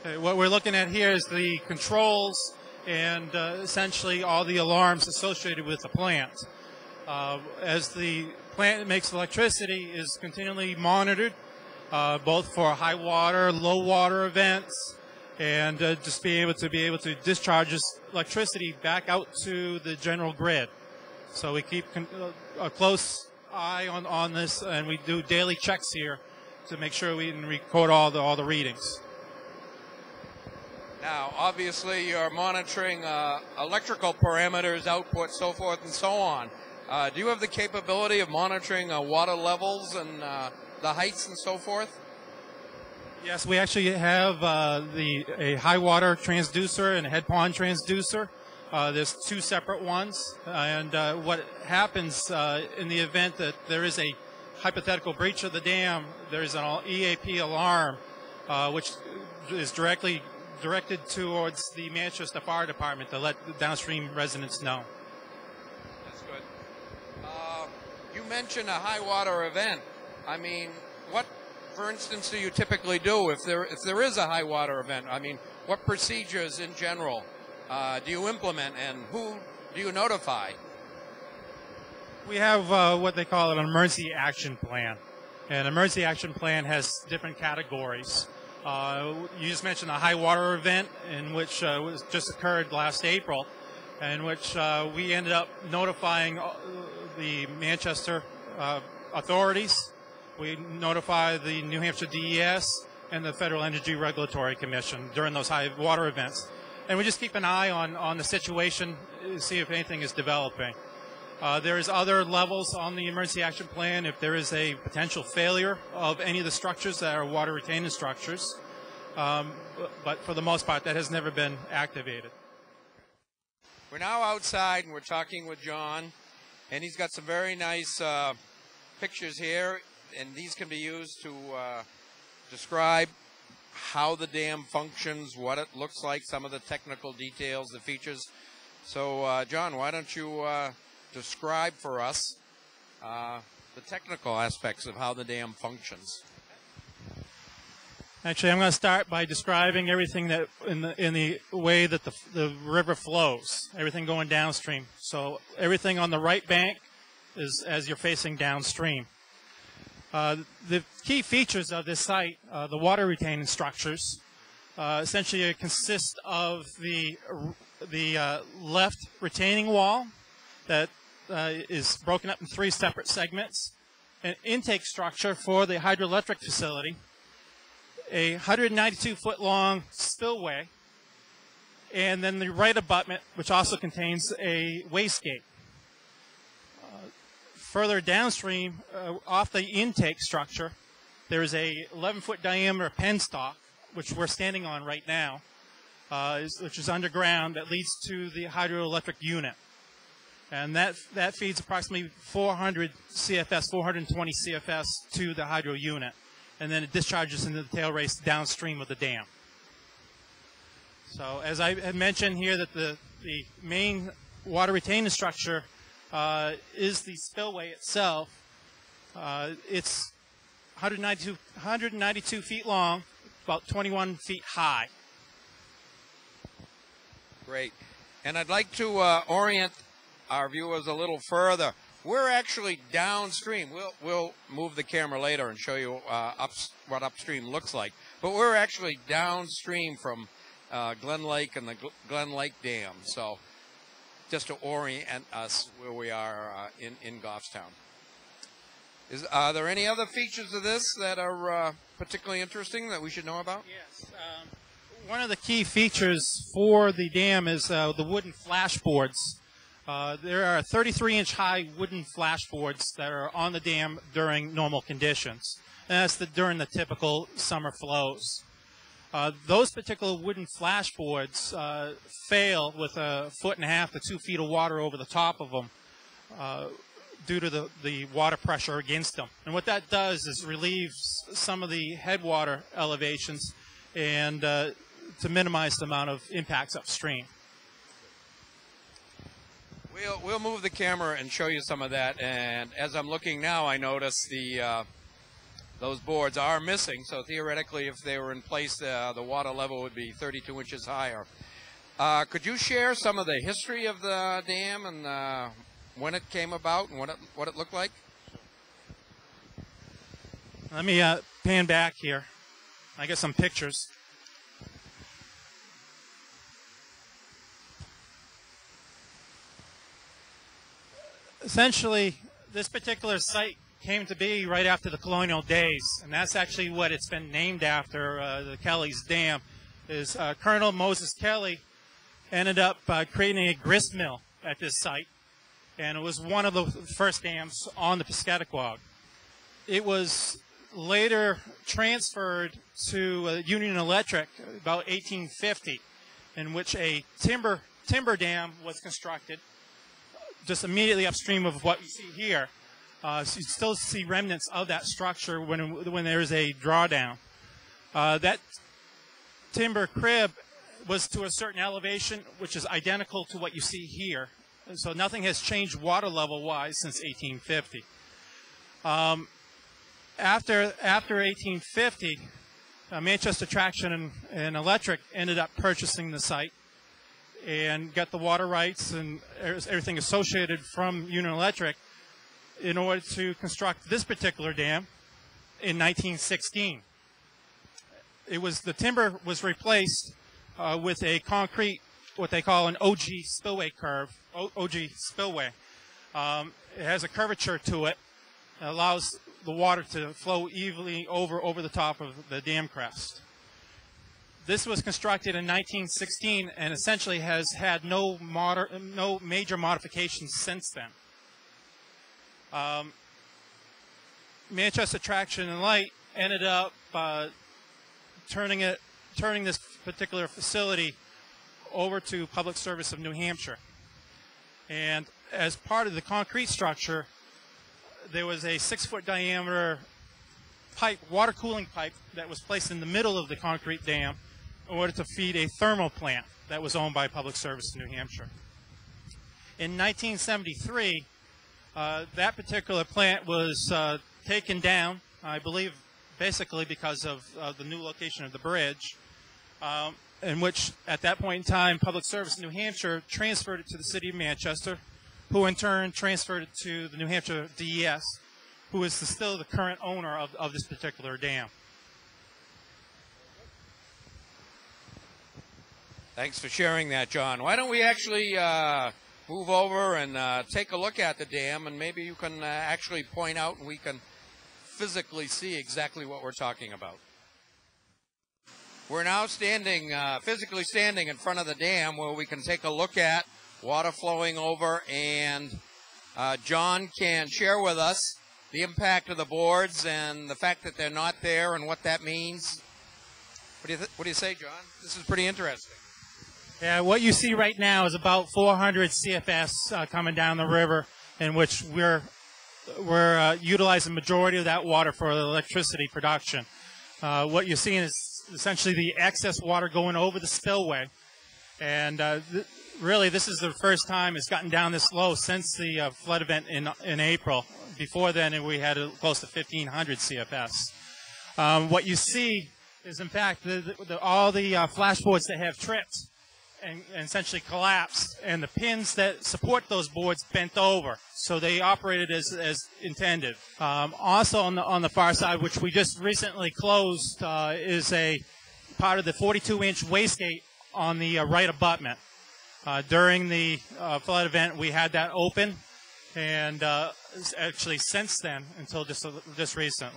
What we're looking at here is the controls and essentially all the alarms associated with the plant. As the plant makes electricity is continually monitored, both for high water, low water events, and just be able to discharge this electricity back out to the general grid. So we keep a close eye on this, and we do daily checks here to make sure we can record all the readings. Now, obviously, you're monitoring electrical parameters, output, so forth and so on. Do you have the capability of monitoring water levels and the heights and so forth? Yes, we actually have a high water transducer and a head pond transducer. There's two separate ones, and what happens in the event that there is a hypothetical breach of the dam, there's an EAP alarm, which is directed towards the Manchester Fire Department to let the downstream residents know. That's good. You mentioned a high water event. I mean, what, for instance, do you typically do if there is a high water event? I mean, what procedures in general do you implement, and who do you notify? We have what they call an emergency action plan. An emergency action plan has different categories. You just mentioned a high water event, in which was just occurred last April, in which we ended up notifying the Manchester authorities. We notify the New Hampshire DES and the Federal Energy Regulatory Commission during those high water events. And we just keep an eye on the situation to see if anything is developing. There's other levels on the emergency action plan if there is a potential failure of any of the structures that are water retaining structures. But for the most part, that has never been activated. We're now outside and we're talking with John, and he's got some very nice pictures here, and these can be used to describe how the dam functions, what it looks like, some of the technical details, the features. So, John, why don't you describe for us the technical aspects of how the dam functions? Actually, I'm going to start by describing everything that in the way that the river flows, everything going downstream. So everything on the right bank is as you're facing downstream. The key features of this site, the water retaining structures, essentially consist of the left retaining wall that is broken up in three separate segments, an intake structure for the hydroelectric facility, a 192-foot long spillway, and then the right abutment, which also contains a wastegate. Further downstream, off the intake structure, there is a 11-foot diameter penstock, which we're standing on right now, which is underground, that leads to the hydroelectric unit. And that feeds approximately 400 CFS, 420 CFS to the hydro unit. And then it discharges into the tail race downstream of the dam. So as I had mentioned here, that the main water retaining structure is the spillway itself. It's 192 feet long, about 21 feet high. Great. And I'd like to orient our viewers a little further. We're actually downstream. We'll move the camera later and show you what upstream looks like. But we're actually downstream from Glen Lake and the Glen Lake Dam. So just to orient us where we are in Goffstown. Are there any other features of this that are particularly interesting that we should know about? Yes. One of the key features for the dam is the wooden flashboards. There are 33-inch high wooden flashboards that are on the dam during normal conditions. And that's during the typical summer flows. Those particular wooden flashboards fail with 1.5 to 2 feet of water over the top of them due to the water pressure against them. And what that does is relieves some of the headwater elevations and to minimize the amount of impacts upstream. We'll move the camera and show you some of that. And as I'm looking now, I notice the those boards are missing. So theoretically, if they were in place, the water level would be 32 inches higher. Could you share some of the history of the dam and when it came about and what it looked like? Let me pan back here. I got some pictures. Essentially, this particular site came to be right after the colonial days, and that's actually what it's been named after. The Kelley's Dam is Colonel Moses Kelley ended up creating a grist mill at this site, and it was one of the first dams on the Piscataqua. It was later transferred to Union Electric about 1850, in which a timber dam was constructed just immediately upstream of what you see here. So you still see remnants of that structure when there is a drawdown. That timber crib was to a certain elevation, which is identical to what you see here. So nothing has changed water level-wise since 1850. After 1850, Manchester Traction and Electric ended up purchasing the site and got the water rights and everything associated from Union Electric in order to construct this particular dam in 1916. The timber was replaced with a concrete, what they call an OG spillway curve, OG spillway. It has a curvature to it that allows the water to flow evenly over the top of the dam crest. This was constructed in 1916 and essentially has had no major modifications since then. Manchester Traction and Light ended up turning this particular facility over to Public Service of New Hampshire. And as part of the concrete structure, there was a 6-foot diameter pipe, water cooling pipe, that was placed in the middle of the concrete dam in order to feed a thermal plant that was owned by Public Service of New Hampshire. In 1973, that particular plant was taken down, I believe basically because of the new location of the bridge, in which at that point in time Public Service of New Hampshire transferred it to the City of Manchester, who in turn transferred it to the New Hampshire DES, who is still the current owner of this particular dam. Thanks for sharing that, John. Why don't we actually move over and take a look at the dam, and maybe you can actually point out and we can physically see exactly what we're talking about. We're now physically standing in front of the dam where we can take a look at water flowing over, and John can share with us the impact of the boards and the fact that they're not there and what that means. What do you say, John? This is pretty interesting. Yeah, what you see right now is about 400 CFS coming down the river, in which we're utilizing the majority of that water for electricity production. What you're seeing is essentially the excess water going over the spillway, and really this is the first time it's gotten down this low since the flood event in April. Before then, we had close to 1,500 CFS. What you see is, in fact, all the flashboards that have tripped and essentially collapsed, and the pins that support those boards bent over, so they operated as intended. Also on the far side, which we just recently closed, is a part of the 42-inch wastegate on the right abutment. During the flood event, we had that open, and actually since then, until just recently.